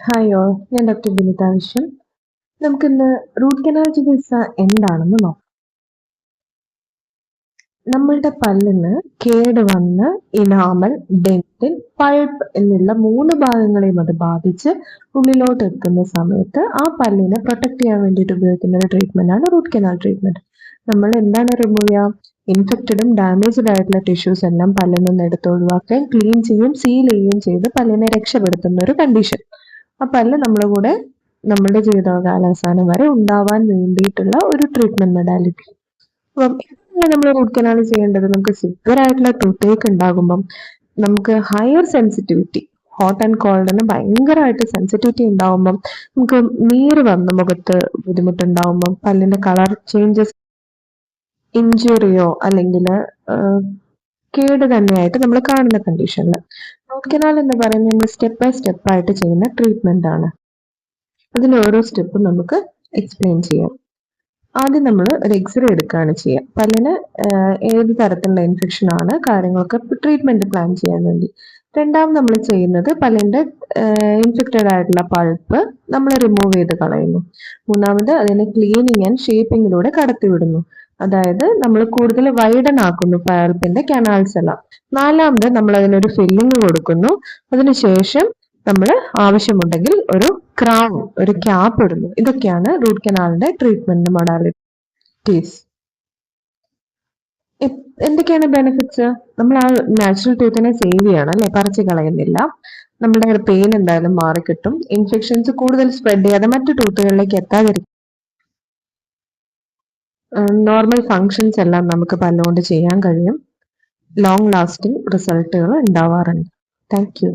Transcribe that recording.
Hi all, ഞാൻ doctor Vinitha Viswan. നമുക്കിന്ന് root canal ചികിത്സ എന്താണെന്ന് നോക്കാം. നമ്മളുടെ പല്ലിന് കേടുവന്ന് ഇനാമൽ, ഡെന്റിൻ, പൾപ്പ് എന്നുള്ള 3 ഭാഗങ്ങളെയും അത് ബാധിച്ച് ഉള്ളിലോട്ട് എത്തുന്ന സമയത്ത് ആ പല്ലിനെ പ്രൊട്ടക്ട് ചെയ്യാൻ വേണ്ടിയിട്ട് ഉപയോഗിക്കുന്ന ഒരു ട്രീറ്റ്മെന്റ് ആണ് റൂട്ട് കനാൽ ട്രീറ്റ്മെന്റ്. നമ്മൾ എന്താണ് റിമൂവ് ചെയ്യുക? ഇൻഫെക്റ്റഡും ഡാമേജ്ഡ് ആയിട്ടുള്ള ടിഷ്യൂസ് എല്ലാം പല്ലിൽ നിന്ന് എടുത്ത് ഒഴിവാക്കുകയും ക്ലീൻ ചെയ്യും സീൽ ചെയ്യുകയും ചെയ്ത് പല്ലിനെ രക്ഷപ്പെടുത്തുന്ന ഒരു കണ്ടീഷൻ. ആ പല്ല് നമ്മുടെ കൂടെ നമ്മുടെ ജീവിതകാലാവസാനം വരെ ഉണ്ടാവാൻ വേണ്ടിയിട്ടുള്ള ഒരു ട്രീറ്റ്മെന്റ് മൊഡാലിറ്റി. അപ്പം നമ്മൾ റൂട്ട് കനാൽ ചെയ്യേണ്ടത്, നമുക്ക് സിവിയർ ആയിട്ടുള്ള ടൂത്തേക്ക് ഉണ്ടാകുമ്പം നമുക്ക് ഹയർ സെൻസിറ്റിവിറ്റി, ഹോട്ട് ആൻഡ് കോൾഡിന് ഭയങ്കരമായിട്ട് സെൻസിറ്റിവിറ്റി ഉണ്ടാവുമ്പം, നമുക്ക് നീര് വന്ന് മുഖത്ത് ബുദ്ധിമുട്ടുണ്ടാവുമ്പം, പല്ലിന്റെ കളർ ചേഞ്ചസ്, ഇഞ്ചുറിയോ അല്ലെങ്കിൽ കേട് തന്നെയായിട്ട് നമ്മൾ കാണുന്ന കണ്ടീഷനിൽ റൂട്ട് കനാൽ എന്ന് പറയുന്നത് സ്റ്റെപ്പ് ബൈ സ്റ്റെപ്പ് ആയിട്ട് ചെയ്യുന്ന ട്രീറ്റ്മെന്റ് ആണ്. അതിൽ ഓരോ സ്റ്റെപ്പും നമുക്ക് എക്സ്പ്ലെയിൻ ചെയ്യാം. ആദ്യം നമ്മൾ ഒരു എക്സ്റേ എടുക്കുകയാണ് ചെയ്യുക. പല്ലിന് ഏത് തരത്തിലുള്ള ഇൻഫെക്ഷൻ ആണ് കാര്യങ്ങളൊക്കെ ട്രീറ്റ്മെന്റ് പ്ലാൻ ചെയ്യാൻ വേണ്ടി. രണ്ടാമത് നമ്മൾ ചെയ്യുന്നത് പല്ലിന്റെ ഇൻഫെക്റ്റഡ് ആയിട്ടുള്ള പൾപ്പ് നമ്മൾ റിമൂവ് ചെയ്ത് കളയുന്നു. മൂന്നാമത് അതിനെ ക്ലീനിങ് ആൻഡ് ഷേപ്പിങ്ങിലൂടെ കടത്തിവിടുന്നു. അതായത് നമ്മൾ കൂടുതൽ വൈഡൻ ആക്കുന്നു പൾപ്പിന്റെ കനാൽസ് എല്ലാം. നാലാമത് നമ്മൾ അതിനൊരു ഫില്ലിങ് കൊടുക്കുന്നു. അതിനുശേഷം നമ്മൾ ആവശ്യമുണ്ടെങ്കിൽ ഒരു ക്രൗൺ, ഒരു ക്യാപ്പ് ഇടുന്നു. ഇതൊക്കെയാണ് റൂട്ട് കനാലിന്റെ ട്രീറ്റ്മെന്റ് മൊഡാലിറ്റീസ്. എന്തൊക്കെയാണ് ബെനിഫിറ്റ്സ്? നമ്മൾ ആ നാച്ചുറൽ ടൂത്തിനെ സേവ് ചെയ്യണം അല്ലെ, പറിച്ചു കളയുന്നില്ല. നമ്മുടെ പെയിൻ എന്തായാലും മാറിക്കിട്ടും. ഇൻഫെക്ഷൻസ് കൂടുതൽ സ്പ്രെഡ് ചെയ്യാതെ മറ്റു ടൂത്തുകളിലേക്ക് എത്താതിരിക്കും. നോർമൽ ഫങ്ഷൻസ് എല്ലാം നമുക്ക് പല്ലുകൊണ്ട് ചെയ്യാൻ കഴിയും. ലോങ് ലാസ്റ്റിംഗ് റിസൾട്ടുകൾ ഉണ്ടാവാറുണ്ട്. Thank you.